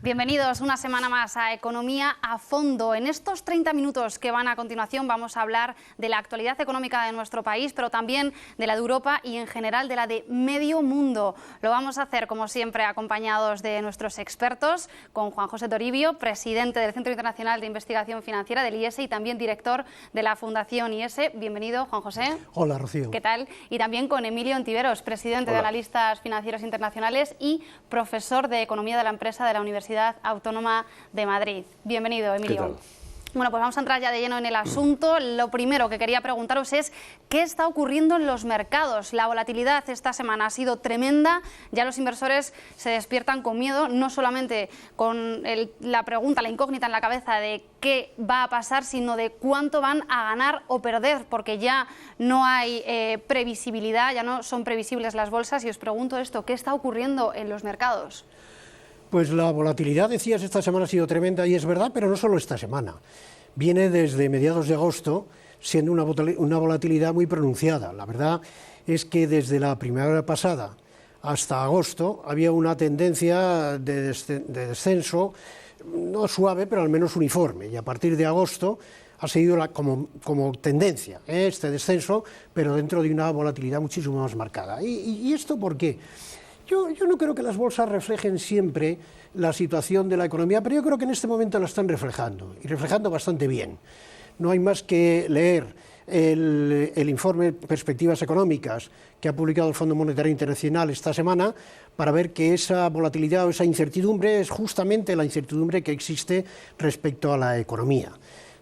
Bienvenidos una semana más a Economía a Fondo. En estos 30 minutos que van a continuación vamos a hablar de la actualidad económica de nuestro país, pero también de la de Europa y en general de la de medio mundo. Lo vamos a hacer, como siempre, acompañados de nuestros expertos, con Juan José Toribio, presidente del Centro Internacional de Investigación Financiera del IES y también director de la Fundación IES. Bienvenido, Juan José. Hola, Rocío. ¿Qué tal? Y también con Emilio Ontiveros, presidente de Analistas Financieros Internacionales y profesor de Economía de la Empresa de la Universidad Autónoma de Madrid. Bienvenido, Emilio. ¿Qué tal? Bueno, pues vamos a entrar ya de lleno en el asunto. Lo primero que quería preguntaros es ¿qué está ocurriendo en los mercados? La volatilidad esta semana ha sido tremenda. Ya los inversores se despiertan con miedo, no solamente con la pregunta, la incógnita en la cabeza de qué va a pasar, sino de cuánto van a ganar o perder, porque ya no hay previsibilidad, ya no son previsibles las bolsas. Y os pregunto esto, ¿qué está ocurriendo en los mercados? Pues la volatilidad, decías, esta semana ha sido tremenda y es verdad, pero no solo esta semana. Viene desde mediados de agosto siendo una volatilidad muy pronunciada. La verdad es que desde la primavera pasada hasta agosto había una tendencia de descenso, no suave, pero al menos uniforme. Y a partir de agosto ha seguido como tendencia este descenso, pero dentro de una volatilidad muchísimo más marcada. ¿Y esto por qué? Yo no creo que las bolsas reflejen siempre la situación de la economía, pero yo creo que en este momento la están reflejando, y reflejando bastante bien. No hay más que leer el informe Perspectivas Económicas que ha publicado el Fondo Monetario Internacional esta semana para ver que esa volatilidad o esa incertidumbre es justamente la incertidumbre que existe respecto a la economía.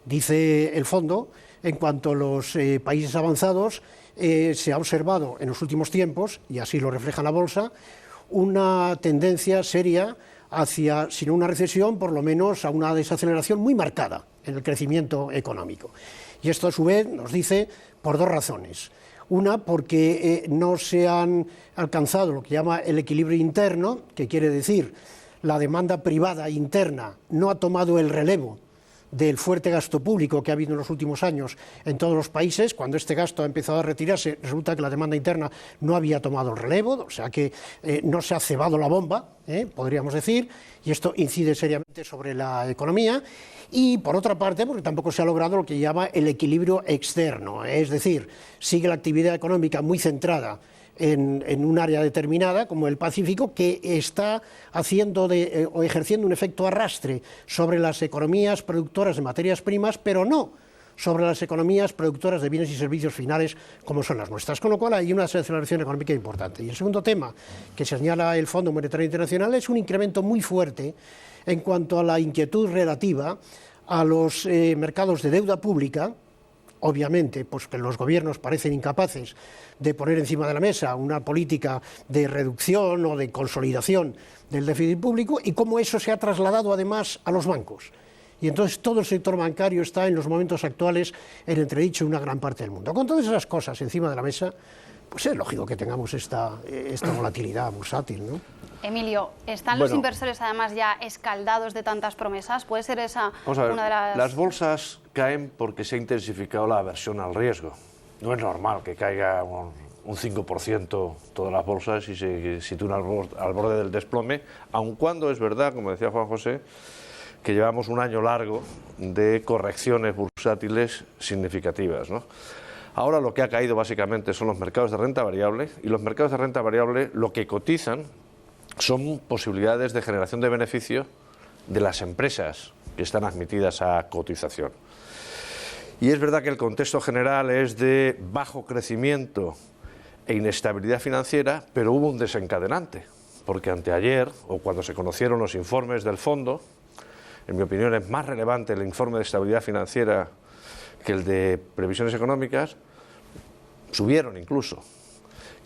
Dice el fondo, en cuanto a los países avanzados, se ha observado en los últimos tiempos, y así lo refleja la bolsa, una tendencia seria hacia, si no una recesión, por lo menos a una desaceleración muy marcada en el crecimiento económico. Y esto a su vez nos dice por dos razones. Una, porque no se han alcanzado lo que llama el equilibrio interno, que quiere decir la demanda privada interna no ha tomado el relevo del fuerte gasto público que ha habido en los últimos años en todos los países. Cuando este gasto ha empezado a retirarse, resulta que la demanda interna no había tomado el relevo, o sea que no se ha cebado la bomba, podríamos decir, y esto incide seriamente sobre la economía. Y por otra parte, porque tampoco se ha logrado lo que llama el equilibrio externo, es decir, sigue la actividad económica muy centrada en un área determinada, como el Pacífico, que está haciendo o ejerciendo un efecto arrastre sobre las economías productoras de materias primas, pero no sobre las economías productoras de bienes y servicios finales como son las nuestras, con lo cual hay una desaceleración económica importante. Y el segundo tema que señala el Fondo Monetario Internacional es un incremento muy fuerte en cuanto a la inquietud relativa a los mercados de deuda pública. Obviamente, pues que los gobiernos parecen incapaces de poner encima de la mesa una política de reducción o de consolidación del déficit público, y cómo eso se ha trasladado además a los bancos. Y entonces todo el sector bancario está en los momentos actuales en entredicho en una gran parte del mundo. Con todas esas cosas encima de la mesa, pues es lógico que tengamos esta volatilidad bursátil, ¿no? Emilio, ¿están los inversores además ya escaldados de tantas promesas? ¿Puede ser esa una de las...? Las bolsas caen porque se ha intensificado la aversión al riesgo. No es normal que caiga un 5% todas las bolsas y se sitúen al borde del desplome, aun cuando es verdad, como decía Juan José, que llevamos un año largo de correcciones bursátiles significativas, ¿no? Ahora lo que ha caído básicamente son los mercados de renta variable, y los mercados de renta variable lo que cotizan son posibilidades de generación de beneficio de las empresas que están admitidas a cotización. Y es verdad que el contexto general es de bajo crecimiento e inestabilidad financiera, pero hubo un desencadenante, porque anteayer, o cuando se conocieron los informes del fondo, en mi opinión es más relevante el informe de estabilidad financiera que el de previsiones económicas, subieron incluso.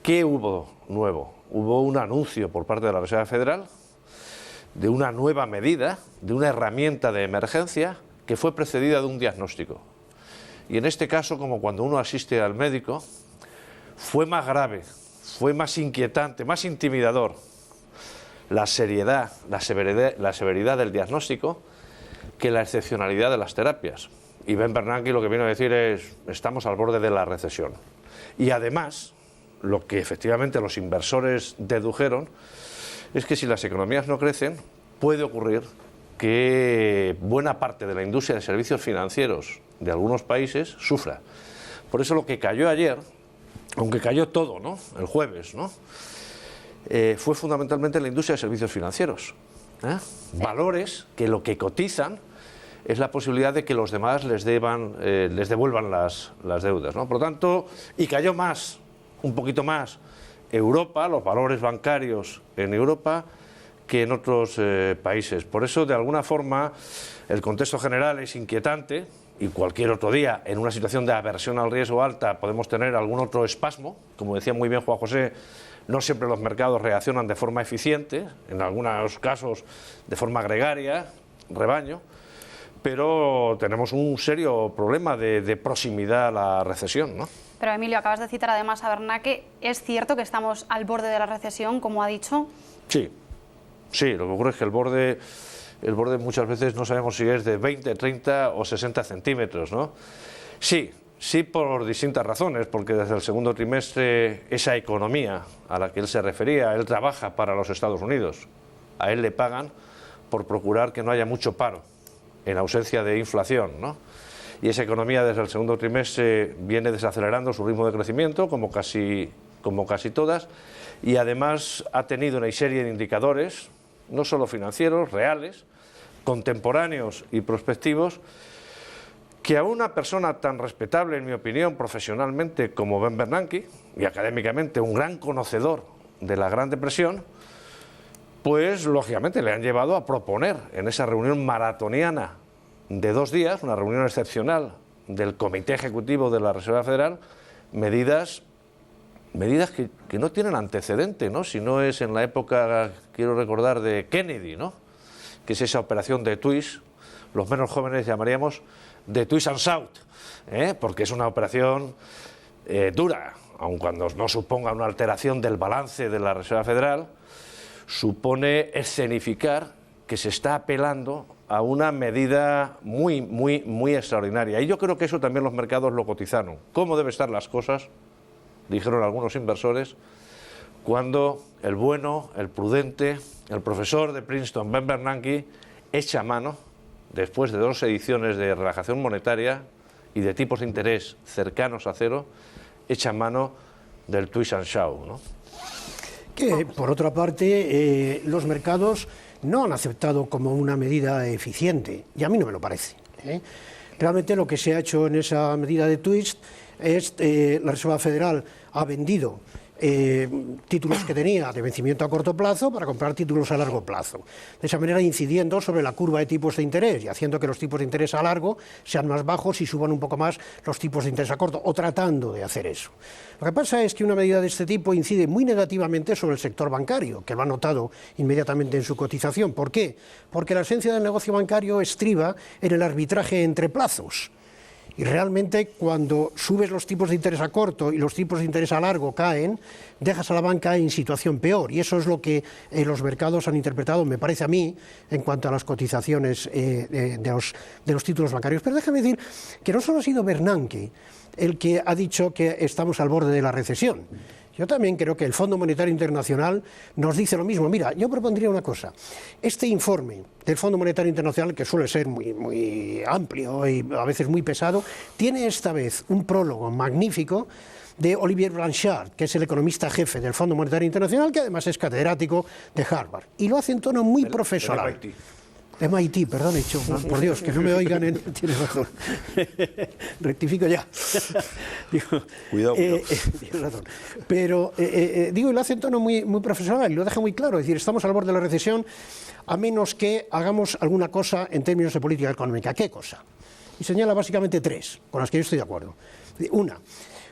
¿Qué hubo nuevo? Hubo un anuncio por parte de la Reserva Federal de una nueva medida, de una herramienta de emergencia que fue precedida de un diagnóstico. Y en este caso, como cuando uno asiste al médico, fue más grave, fue más inquietante, más intimidador la seriedad, la severidad del diagnóstico que la excepcionalidad de las terapias. Y Ben Bernanke lo que viene a decir es: estamos al borde de la recesión. Y además, lo que efectivamente los inversores dedujeron es que si las economías no crecen, puede ocurrir que buena parte de la industria de servicios financieros de algunos países sufra. Por eso lo que cayó ayer, aunque cayó todo, ¿no?, el jueves, ¿no?, fue fundamentalmente la industria de servicios financieros. Valores que lo que cotizan es la posibilidad de que los demás les devuelvan las deudas, ¿no? Por lo tanto, y cayó más, un poquito más, Europa, los valores bancarios en Europa, que en otros países. Por eso, de alguna forma, el contexto general es inquietante, y cualquier otro día, en una situación de aversión al riesgo alta, podemos tener algún otro espasmo. Como decía muy bien Juan José, no siempre los mercados reaccionan de forma eficiente, en algunos casos de forma gregaria, rebaño, pero tenemos un serio problema de proximidad a la recesión, ¿no? Pero Emilio, acabas de citar además a Bernanke. ¿Es cierto que estamos al borde de la recesión, como ha dicho? Sí, lo que ocurre es que el borde muchas veces no sabemos si es de 20, 30 o 60 centímetros, ¿no? Sí por distintas razones, porque desde el segundo trimestre esa economía a la que él se refería, él trabaja para los Estados Unidos, a él le pagan por procurar que no haya mucho paro en ausencia de inflación, ¿no? Y esa economía desde el segundo trimestre viene desacelerando su ritmo de crecimiento, como casi todas, y además ha tenido una serie de indicadores, no solo financieros, reales, contemporáneos y prospectivos, que a una persona tan respetable, en mi opinión, profesionalmente como Ben Bernanke, y académicamente un gran conocedor de la Gran Depresión, pues lógicamente le han llevado a proponer en esa reunión maratoniana de 2 días, una reunión excepcional del Comité Ejecutivo de la Reserva Federal, medidas que no tienen antecedente, ¿no? Si no es en la época, quiero recordar, de Kennedy, ¿no?, que es esa operación de Twist, los menos jóvenes llamaríamos de Twist and Shout, porque es una operación dura, aun cuando no suponga una alteración del balance de la Reserva Federal, supone escenificar que se está apelando a una medida muy extraordinaria. Y yo creo que eso también los mercados lo cotizaron. ¿Cómo deben estar las cosas?, dijeron algunos inversores, cuando el bueno, el prudente, el profesor de Princeton, Ben Bernanke, echa mano, después de 2 ediciones de relajación monetaria y de tipos de interés cercanos a cero, echa mano del twist and shout, ¿no? Que, por otra parte, los mercados no han aceptado como una medida eficiente, y a mí no me lo parece, Realmente lo que se ha hecho en esa medida de twist es la Reserva Federal ha vendido títulos que tenía de vencimiento a corto plazo para comprar títulos a largo plazo, de esa manera incidiendo sobre la curva de tipos de interés y haciendo que los tipos de interés a largo sean más bajos y suban un poco más los tipos de interés a corto, o tratando de hacer eso. Lo que pasa es que una medida de este tipo incide muy negativamente sobre el sector bancario, que lo ha notado inmediatamente en su cotización. ¿Por qué? Porque la esencia del negocio bancario estriba en el arbitraje entre plazos. Y realmente cuando subes los tipos de interés a corto y los tipos de interés a largo caen, dejas a la banca en situación peor. Y eso es lo que los mercados han interpretado, me parece a mí, en cuanto a las cotizaciones de los títulos bancarios. Pero déjame decir que no solo ha sido Bernanke el que ha dicho que estamos al borde de la recesión. Yo también creo que el Fondo Monetario Internacional nos dice lo mismo. Mira, yo propondría una cosa. Este informe del Fondo Monetario Internacional, que suele ser muy amplio y a veces muy pesado, tiene esta vez un prólogo magnífico de Olivier Blanchard, que es el economista jefe del Fondo Monetario Internacional, que además es catedrático de Harvard. Y lo hace en tono muy profesional. MIT, perdón, he dicho, por Dios, que no me oigan en... Tienes razón. Rectifico ya. Digo, cuidado. Tienes razón. Pero, digo, lo hace en tono muy profesional y lo deja muy claro. Es decir, estamos al borde de la recesión a menos que hagamos alguna cosa en términos de política económica. ¿Qué cosa? Y señala básicamente 3, con las que yo estoy de acuerdo.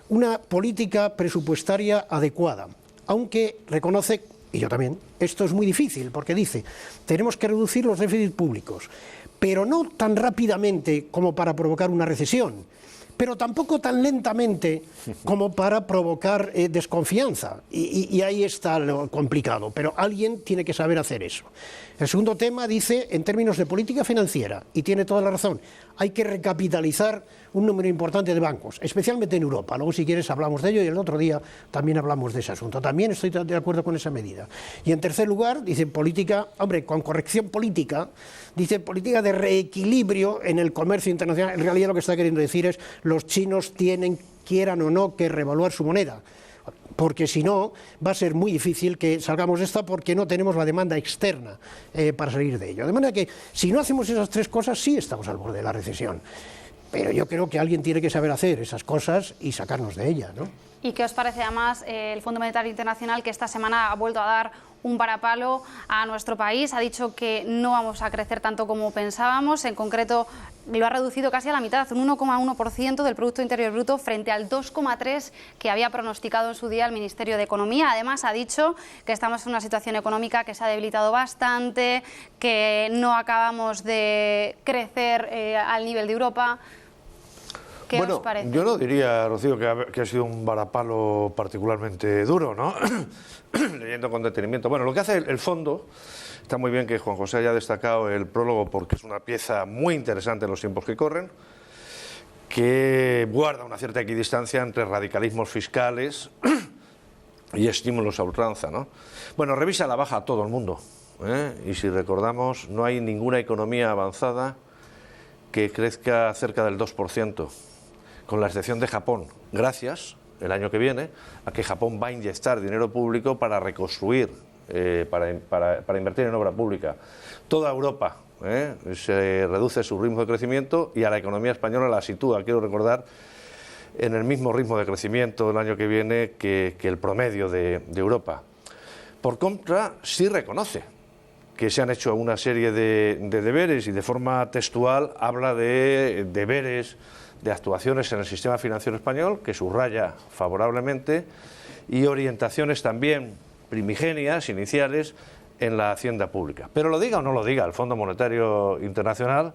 Una política presupuestaria adecuada, aunque reconoce... Y yo también. Esto es muy difícil porque dice, tenemos que reducir los déficits públicos, pero no tan rápidamente como para provocar una recesión, pero tampoco tan lentamente como para provocar desconfianza. Y ahí está lo complicado, pero alguien tiene que saber hacer eso. El segundo tema dice, en términos de política financiera, y tiene toda la razón, hay que recapitalizar un número importante de bancos, especialmente en Europa. Luego, si quieres, hablamos de ello, y el otro día también hablamos de ese asunto. También estoy de acuerdo con esa medida. Y en tercer lugar, dice política, hombre, con corrección política, dice política de reequilibrio en el comercio internacional. En realidad lo que está queriendo decir es, los chinos tienen, quieran o no, que revaluar su moneda, porque si no va a ser muy difícil que salgamos de esta, porque no tenemos la demanda externa para salir de ello. De manera que si no hacemos esas tres cosas, sí estamos al borde de la recesión. Pero yo creo que alguien tiene que saber hacer esas cosas y sacarnos de ella, ¿no? ¿Y qué os parece además el Fondo Monetario Internacional, que esta semana ha vuelto a dar un varapalo a nuestro país? Ha dicho que no vamos a crecer tanto como pensábamos, en concreto lo ha reducido casi a la mitad, un 1,1% del Producto Interior Bruto frente al 2,3% que había pronosticado en su día el Ministerio de Economía. Además ha dicho que estamos en una situación económica que se ha debilitado bastante, que no acabamos de crecer al nivel de Europa. ¿Qué os parece? Yo no diría, Rocío, que ha sido un varapalo particularmente duro, ¿no? Leyendo con detenimiento. Bueno, lo que hace el fondo, está muy bien que Juan José haya destacado el prólogo, porque es una pieza muy interesante en los tiempos que corren, que guarda una cierta equidistancia entre radicalismos fiscales y estímulos a ultranza, ¿no? Bueno, revisa a la baja a todo el mundo, y si recordamos, no hay ninguna economía avanzada que crezca cerca del 2%. Con la excepción de Japón, gracias, el año que viene, a que Japón va a inyectar dinero público para reconstruir, para invertir en obra pública. Toda Europa se reduce su ritmo de crecimiento y a la economía española la sitúa, quiero recordar, en el mismo ritmo de crecimiento el año que viene que el promedio de Europa. Por contra, sí reconoce que se han hecho una serie de deberes, y de forma textual habla de deberes, de actuaciones en el sistema financiero español, que subraya favorablemente, y orientaciones también primigenias, iniciales, en la hacienda pública. Pero lo diga o no lo diga el Fondo Monetario Internacional,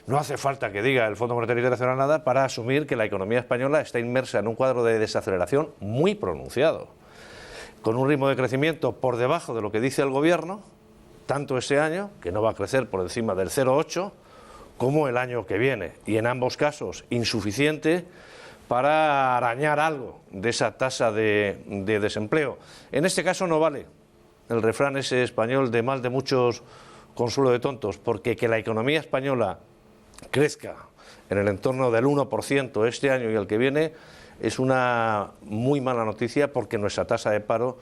no hace falta que diga el Fondo Monetario Internacional nada para asumir que la economía española está inmersa en un cuadro de desaceleración muy pronunciado, con un ritmo de crecimiento por debajo de lo que dice el Gobierno, tanto este año, que no va a crecer por encima del 0,8%, como el año que viene, y en ambos casos insuficiente para arañar algo de esa tasa de desempleo. En este caso no vale el refrán ese español de mal de muchos, consuelo de tontos, porque que la economía española crezca en el entorno del 1% este año y el que viene es una muy mala noticia, porque nuestra tasa de paro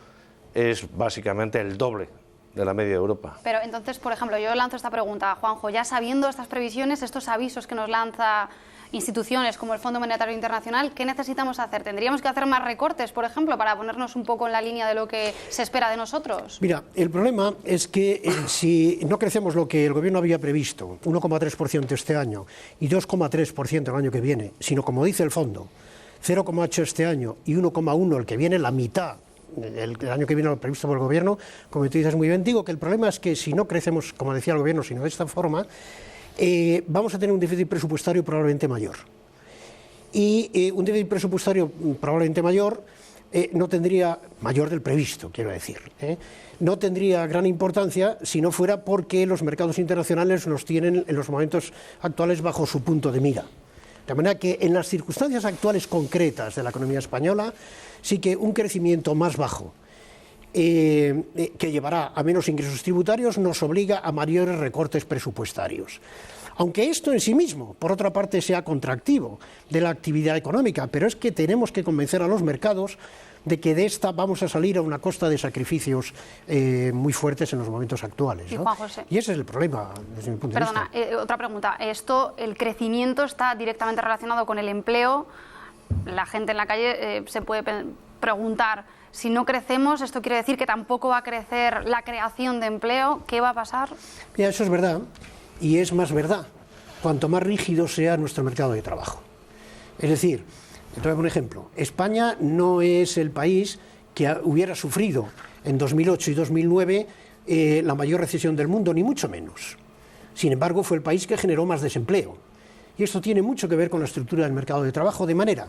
es básicamente el doble de la media de Europa. Pero entonces, por ejemplo, yo lanzo esta pregunta a Juanjo, ya sabiendo estas previsiones, estos avisos que nos lanza instituciones como el Fondo Monetario Internacional, ¿qué necesitamos hacer? ¿Tendríamos que hacer más recortes, por ejemplo, para ponernos un poco en la línea de lo que se espera de nosotros? Mira, el problema es que si no crecemos lo que el Gobierno había previsto, 1,3% este año y 2,3% el año que viene, sino, como dice el Fondo, 0,8% este año y 1,1% el que viene, la mitad, el año que viene lo previsto por el Gobierno, como tú dices muy bien, digo que el problema es que si no crecemos, como decía el Gobierno, sino de esta forma, vamos a tener un déficit presupuestario probablemente mayor. Y un déficit presupuestario probablemente mayor no tendría, mayor del previsto, quiero decir, no tendría gran importancia si no fuera porque los mercados internacionales nos tienen en los momentos actuales bajo su punto de mira. De manera que en las circunstancias actuales concretas de la economía española, sí que un crecimiento más bajo, que llevará a menos ingresos tributarios, nos obliga a mayores recortes presupuestarios. Aunque esto en sí mismo, por otra parte, sea contractivo de la actividad económica, pero es que tenemos que convencer a los mercados de que de esta vamos a salir a una costa de sacrificios muy fuertes en los momentos actuales, ¿no? Juan José. Y ese es el problema, desde mi punto de vista. Perdona, otra pregunta. El crecimiento está directamente relacionado con el empleo. La gente en la calle se puede preguntar, si no crecemos, ¿esto quiere decir que tampoco va a crecer la creación de empleo? ¿Qué va a pasar? Mira, eso es verdad, y es más verdad cuanto más rígido sea nuestro mercado de trabajo. Es decir, te voy a poner un ejemplo. España no es el país que hubiera sufrido en 2008 y 2009 la mayor recesión del mundo, ni mucho menos. Sin embargo, fue el país que generó más desempleo. y esto tiene mucho que ver con la estructura del mercado de trabajo, de manera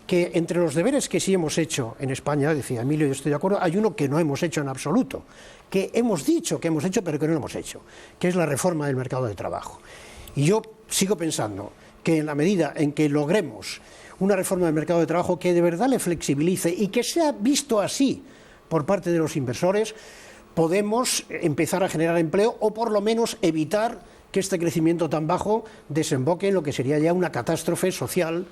que entre los deberes que sí hemos hecho en España, decía Emilio, yo estoy de acuerdo, hay uno que no hemos hecho en absoluto, que hemos dicho que hemos hecho pero que no lo hemos hecho, que es la reforma del mercado de trabajo. Y yo sigo pensando que en la medida en que logremos una reforma del mercado de trabajo que de verdad le flexibilice y que sea visto así por parte de los inversores, podemos empezar a generar empleo o por lo menos evitar que este crecimiento tan bajo desemboque en lo que sería ya una catástrofe social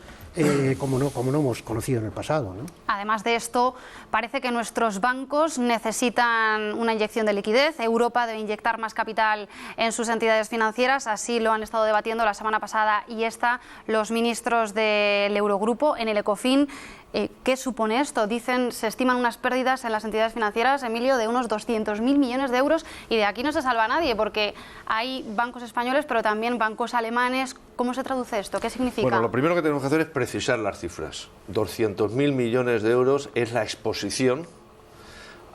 como no hemos conocido en el pasado, ¿no? Además de esto, parece que nuestros bancos necesitan una inyección de liquidez. Europa debe inyectar más capital en sus entidades financieras, así lo han estado debatiendo la semana pasada y esta los ministros del Eurogrupo en el Ecofin. ¿Qué supone esto? Dicen, se estiman unas pérdidas en las entidades financieras, Emilio, de unos 200.000 millones de euros y de aquí no se salva nadie porque hay bancos españoles pero también bancos alemanes. ¿Cómo se traduce esto? ¿Qué significa? Bueno, lo primero que tenemos que hacer es precisar las cifras. 200.000 millones de euros es la exposición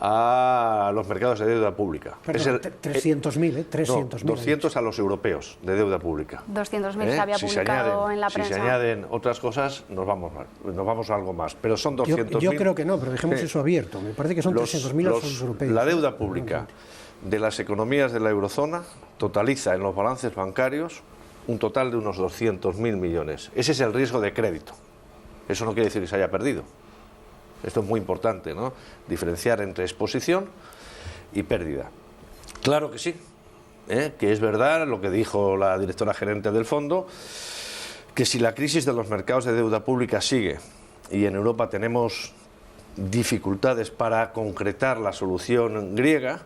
a los mercados de deuda pública. Perdón, 300.000, 300.000. No, 200 a los europeos de deuda pública. 200.000 se había publicado en la prensa. Si se añaden otras cosas, nos vamos a algo más. Pero son 200.000. Yo creo que no, pero dejemos eso abierto. Me parece que son 300.000 a los europeos. La deuda pública de las economías de la eurozona totaliza en los balances bancarios un total de unos 200.000 millones. Ese es el riesgo de crédito. Eso no quiere decir que se haya perdido. Esto es muy importante, ¿no? Diferenciar entre exposición y pérdida. Claro que sí, que es verdad lo que dijo la directora gerente del fondo, que si la crisis de los mercados de deuda pública sigue y en Europa tenemos dificultades para concretar la solución griega,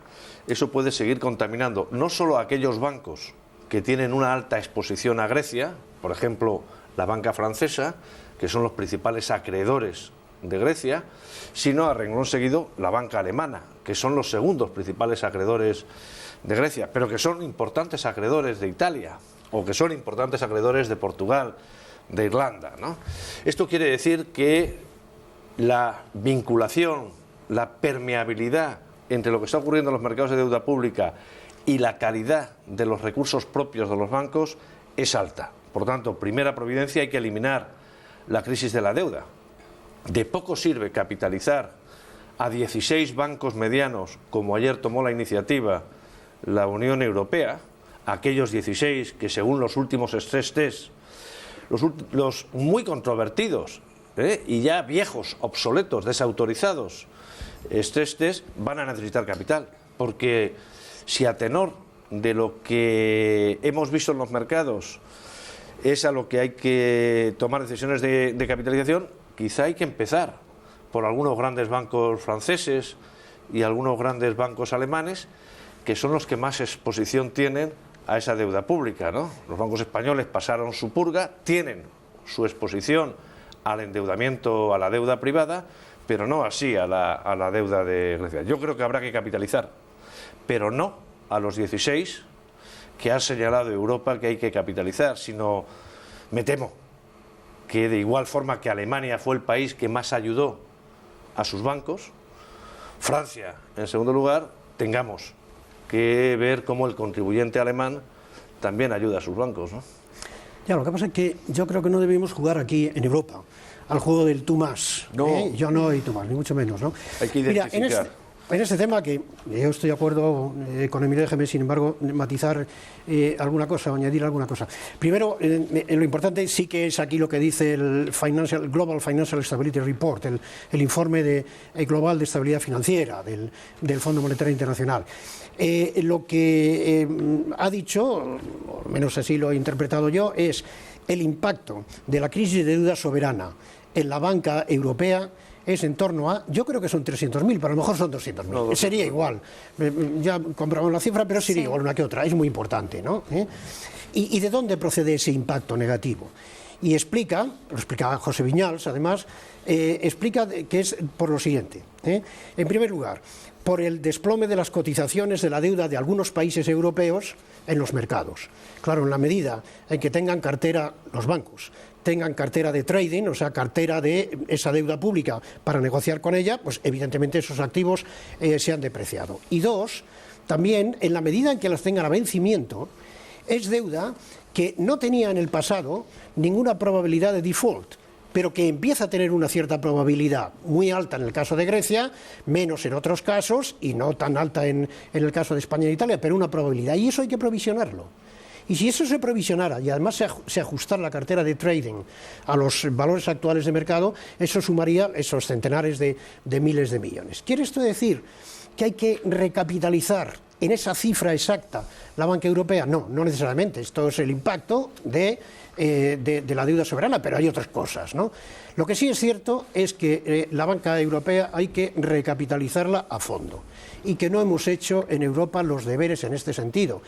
eso puede seguir contaminando no solo a aquellos bancos que tienen una alta exposición a Grecia, por ejemplo, la banca francesa, que son los principales acreedores de Grecia, sino a renglón seguido la banca alemana, que son los segundos principales acreedores de Grecia, pero que son importantes acreedores de Italia, o que son importantes acreedores de Portugal, de Irlanda, ¿no? Esto quiere decir que la vinculación, la permeabilidad entre lo que está ocurriendo en los mercados de deuda pública y la calidad de los recursos propios de los bancos es alta. Por tanto, primera providencia, hay que eliminar la crisis de la deuda. De poco sirve capitalizar a 16 bancos medianos, como ayer tomó la iniciativa la Unión Europea, aquellos 16 que según los últimos stress test, los muy controvertidos y ya viejos, obsoletos, desautorizados stress test, van a necesitar capital, porque si a tenor de lo que hemos visto en los mercados es a lo que hay que tomar decisiones de capitalización, quizá hay que empezar por algunos grandes bancos franceses y algunos grandes bancos alemanes, que son los que más exposición tienen a esa deuda pública, ¿no? Los bancos españoles pasaron su purga, tienen su exposición al endeudamiento, a la deuda privada, pero no así a la deuda de Grecia. Yo creo que habrá que capitalizar, pero no a los 16 que ha señalado Europa que hay que capitalizar, sino, me temo, que de igual forma que Alemania fue el país que más ayudó a sus bancos, Francia, en segundo lugar, tengamos que ver cómo el contribuyente alemán también ayuda a sus bancos, ¿no? Ya, lo que pasa es que yo creo que no debemos jugar aquí en Europa al juego del tú más. No. Yo no y tú más, ni mucho menos, ¿no? Hay que identificar. Mira, en este tema, que yo estoy de acuerdo con Emilio, déjeme, sin embargo, matizar alguna cosa, o añadir alguna cosa. Primero, lo importante sí que es aquí lo que dice el Global Financial Stability Report, el informe global de estabilidad financiera del Fondo Monetario Internacional. Lo que ha dicho, o al menos así lo he interpretado yo, es el impacto de la crisis de deuda soberana en la banca europea es en torno a, yo creo que son 300.000, pero a lo mejor son 200.000. No, sería igual, ya compramos la cifra, pero sería igual una que otra, es muy importante, ¿no? ¿Y de dónde procede ese impacto negativo? Y lo explica José Viñals, además, explica que es por lo siguiente. En primer lugar, por el desplome de las cotizaciones de la deuda de algunos países europeos en los mercados. Claro, en la medida en que tengan cartera los bancos, tengan cartera de trading, o sea, cartera de esa deuda pública para negociar con ella, pues evidentemente esos activos se han depreciado. Y dos, también en la medida en que las tengan a vencimiento, es deuda que no tenía en el pasado ninguna probabilidad de default, pero que empieza a tener una cierta probabilidad, muy alta en el caso de Grecia, menos en otros casos y no tan alta en el caso de España e Italia, pero una probabilidad, y eso hay que provisionarlo. Y si eso se provisionara y además se ajustara la cartera de trading a los valores actuales de mercado, eso sumaría esos centenares de miles de millones. ¿Quiere esto decir que hay que recapitalizar en esa cifra exacta la banca europea? No, no necesariamente. Esto es el impacto de la deuda soberana, pero hay otras cosas, ¿no? Lo que sí es cierto es que la banca europea hay que recapitalizarla a fondo y que no hemos hecho en Europa los deberes en este sentido.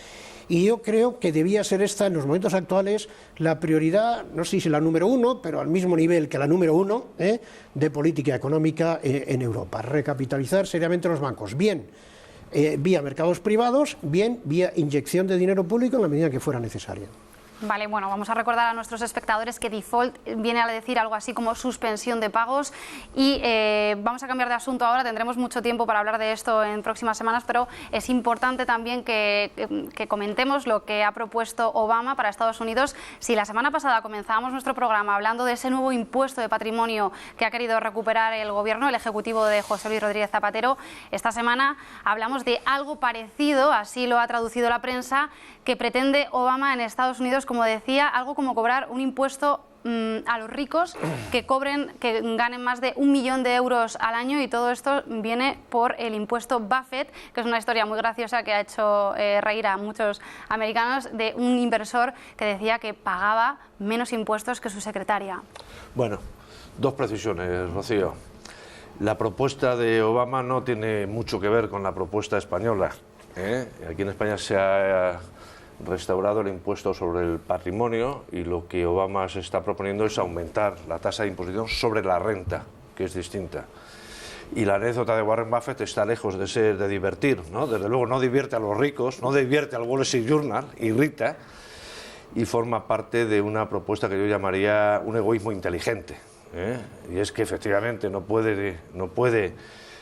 Y yo creo que debía ser esta, en los momentos actuales, la prioridad, no sé si la número 1, pero al mismo nivel que la número 1 de política económica en Europa. Recapitalizar seriamente los bancos, bien vía mercados privados, bien vía inyección de dinero público en la medida que fuera necesaria. Vale, bueno, vamos a recordar a nuestros espectadores que default viene a decir algo así como suspensión de pagos y vamos a cambiar de asunto ahora, tendremos mucho tiempo para hablar de esto en próximas semanas, pero es importante también que comentemos lo que ha propuesto Obama para Estados Unidos. Si la semana pasada comenzábamos nuestro programa hablando de ese nuevo impuesto de patrimonio que ha querido recuperar el gobierno, el ejecutivo de José Luis Rodríguez Zapatero, esta semana hablamos de algo parecido, así lo ha traducido la prensa, que pretende Obama en Estados Unidos, como decía, algo como cobrar un impuesto a los ricos que ganen más de 1 millón de euros al año, y todo esto viene por el impuesto Buffett, que es una historia muy graciosa que ha hecho reír a muchos americanos, de un inversor que decía que pagaba menos impuestos que su secretaria. Bueno, dos precisiones, Rocío. La propuesta de Obama no tiene mucho que ver con la propuesta española. Aquí en España se ha restaurado el impuesto sobre el patrimonio y lo que Obama se está proponiendo es aumentar la tasa de imposición sobre la renta, que es distinta. Y la anécdota de Warren Buffett está lejos de ser de divertir, ¿no? Desde luego no divierte a los ricos, no divierte al Wall Street Journal, irrita, y forma parte de una propuesta que yo llamaría un egoísmo inteligente. Y es que efectivamente no puede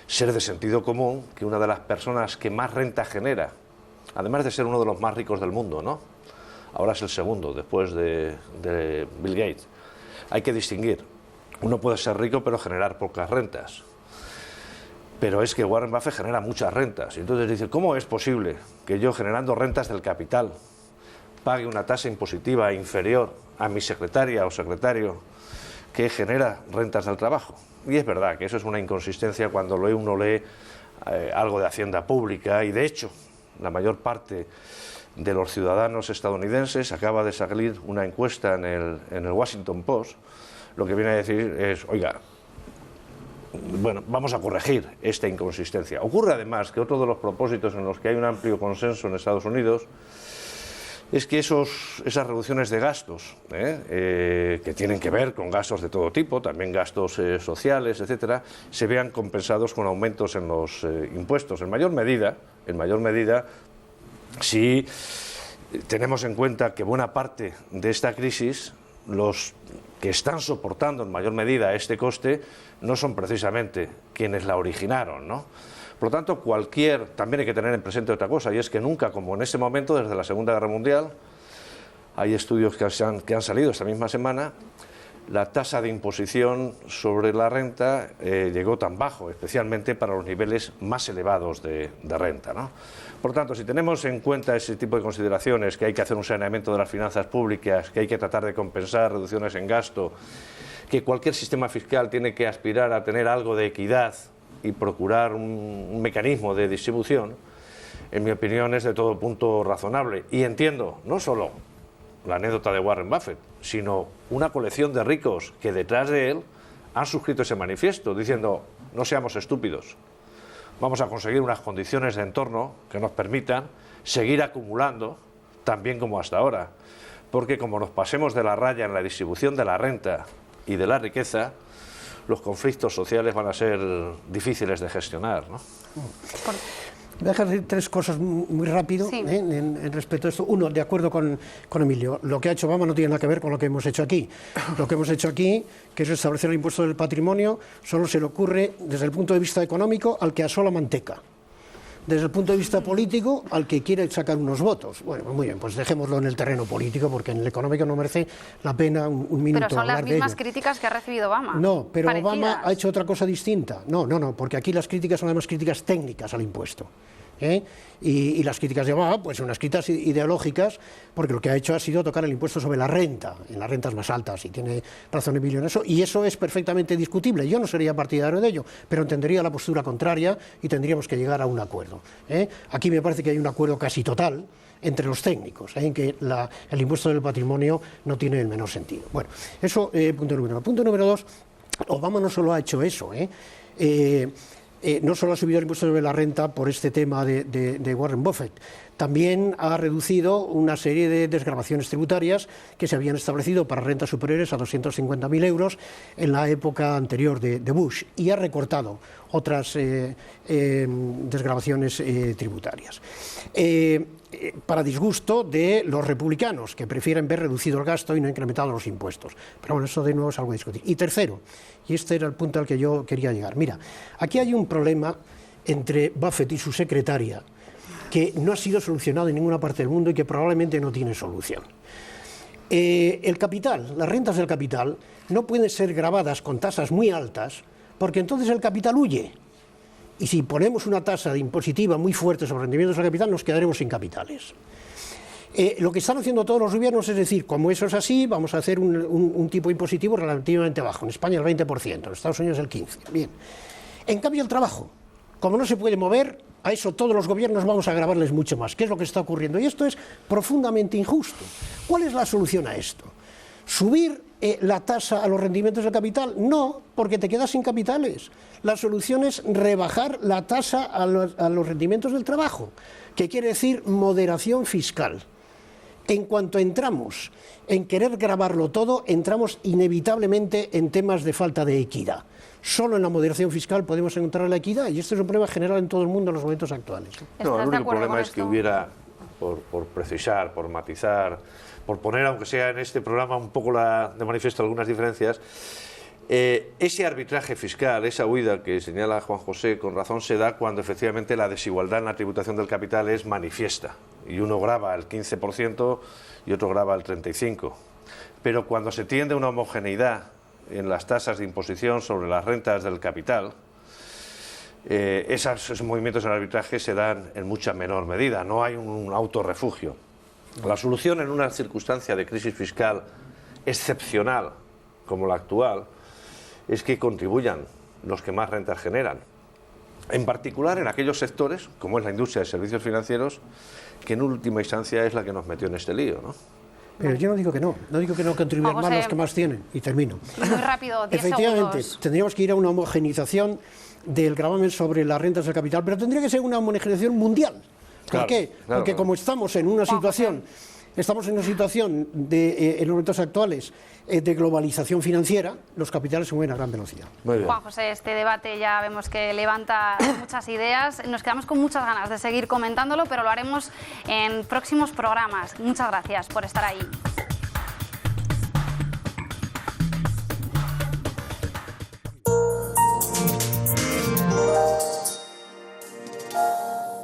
ser de sentido común que una de las personas que más renta genera, además de ser uno de los más ricos del mundo, ¿no? Ahora es el segundo, después de Bill Gates. Hay que distinguir. Uno puede ser rico pero generar pocas rentas. Pero es que Warren Buffett genera muchas rentas. Y entonces dice, ¿cómo es posible que yo, generando rentas del capital, pague una tasa impositiva inferior a mi secretaria o secretario que genera rentas del trabajo? Y es verdad que eso es una inconsistencia cuando uno lee algo de Hacienda Pública, y de hecho la mayor parte de los ciudadanos estadounidenses, acaba de salir una encuesta en el Washington Post, lo que viene a decir es, oiga, bueno, vamos a corregir esta inconsistencia. Ocurre además que otro de los propósitos en los que hay un amplio consenso en Estados Unidos es que esas reducciones de gastos, que tienen que ver con gastos de todo tipo, también gastos sociales, etcétera, se vean compensados con aumentos en los impuestos. En mayor medida, si tenemos en cuenta que buena parte de esta crisis, los que están soportando en mayor medida este coste, no son precisamente quienes la originaron, ¿no? Por lo tanto, también hay que tener en presente otra cosa, y es que nunca, como en ese momento, desde la Segunda Guerra Mundial, hay estudios que han salido esta misma semana, la tasa de imposición sobre la renta llegó tan bajo, especialmente para los niveles más elevados de renta, ¿no? Por tanto, si tenemos en cuenta ese tipo de consideraciones, que hay que hacer un saneamiento de las finanzas públicas, que hay que tratar de compensar reducciones en gasto, que cualquier sistema fiscal tiene que aspirar a tener algo de equidad y procurar un mecanismo de distribución, en mi opinión es de todo punto razonable. Y entiendo no solo la anécdota de Warren Buffett, sino una colección de ricos que detrás de él han suscrito ese manifiesto diciendo, no seamos estúpidos, vamos a conseguir unas condiciones de entorno que nos permitan seguir acumulando tan bien como hasta ahora, porque como nos pasemos de la raya en la distribución de la renta y de la riqueza, los conflictos sociales van a ser difíciles de gestionar, ¿no? Voy a decir tres cosas muy rápido, sí, en respecto a esto. Uno, de acuerdo con Emilio, lo que ha hecho Obama no tiene nada que ver con lo que hemos hecho aquí. Lo que hemos hecho aquí, que es establecer el impuesto del patrimonio, solo se le ocurre desde el punto de vista económico al que asó la manteca. desde el punto de vista político al que quiere sacar unos votos. Bueno, muy bien, pues dejémoslo en el terreno político, porque en el económico no merece la pena un minuto hablar de ello. Pero son las mismas críticas que ha recibido Obama. No, pero parecidas. Obama ha hecho otra cosa distinta. No, porque aquí las críticas son además críticas técnicas al impuesto. Y las críticas de Obama, pues son unas críticas ideológicas, porque lo que ha hecho ha sido tocar el impuesto sobre la renta, en las rentas más altas, y tiene razón Emilio en eso, y eso es perfectamente discutible. Yo no sería partidario de ello, pero entendería la postura contraria y tendríamos que llegar a un acuerdo. Aquí me parece que hay un acuerdo casi total entre los técnicos, en que el impuesto del patrimonio no tiene el menor sentido. Bueno, eso, punto número uno. Punto número dos, Obama no solo ha hecho eso, no solo ha subido el impuesto sobre la renta por este tema de Warren Buffett, también ha reducido una serie de desgravaciones tributarias que se habían establecido para rentas superiores a 250.000 euros en la época anterior de Bush, y ha recortado otras desgravaciones tributarias. Para disgusto de los republicanos, que prefieren ver reducido el gasto y no incrementado los impuestos. Pero bueno, eso de nuevo es algo a discutir. Y tercero, y este era el punto al que yo quería llegar. Mira, aquí hay un problema entre Buffett y su secretaria que no ha sido solucionado en ninguna parte del mundo y que probablemente no tiene solución. El capital, las rentas del capital, no pueden ser gravadas con tasas muy altas, porque entonces el capital huye. Y si ponemos una tasa impositiva muy fuerte sobre rendimientos del capital, nos quedaremos sin capitales. Lo que están haciendo todos los gobiernos es decir, como eso es así, vamos a hacer un tipo impositivo relativamente bajo. En España el 20%, en Estados Unidos el 15%. Bien. En cambio el trabajo, como no se puede mover, a eso todos los gobiernos vamos a gravarles mucho más. ¿Qué es lo que está ocurriendo? Y esto es profundamente injusto. ¿Cuál es la solución a esto? ¿Subir la tasa a los rendimientos del capital? No, porque te quedas sin capitales. La solución es rebajar la tasa a los rendimientos del trabajo, que quiere decir moderación fiscal. En cuanto entramos en querer gravarlo todo, entramos inevitablemente en temas de falta de equidad. Solo en la moderación fiscal podemos encontrar la equidad, y este es un problema general en todo el mundo en los momentos actuales. No, el único problema es que hubiera, por precisar, por matizar, por poner, aunque sea en este programa, un poco de manifiesto algunas diferencias, ese arbitraje fiscal, esa huida que señala Juan José con razón, se da cuando efectivamente la desigualdad en la tributación del capital es manifiesta, y uno grava el 15% y otro grava el 35%. Pero cuando se tiende a una homogeneidad en las tasas de imposición sobre las rentas del capital, esos movimientos en el arbitraje se dan en mucha menor medida, no hay un autorrefugio. La solución en una circunstancia de crisis fiscal excepcional como la actual es que contribuyan los que más rentas generan, en particular en aquellos sectores, como es la industria de servicios financieros, que en última instancia es la que nos metió en este lío, ¿no? Pero yo no digo que no contribuyan más los que más tienen, y termino. Muy rápido, 10 Efectivamente, segundos. tendríamos que ir a una homogenización del gravamen sobre las rentas del capital, pero tendría que ser una homogenización mundial. ¿Por qué? Porque como estamos en una situación de, en los momentos actuales de globalización financiera, los capitales se mueven a gran velocidad. Muy bien. Juan José, este debate ya vemos que levanta muchas ideas. Nos quedamos con muchas ganas de seguir comentándolo, pero lo haremos en próximos programas. Muchas gracias por estar ahí.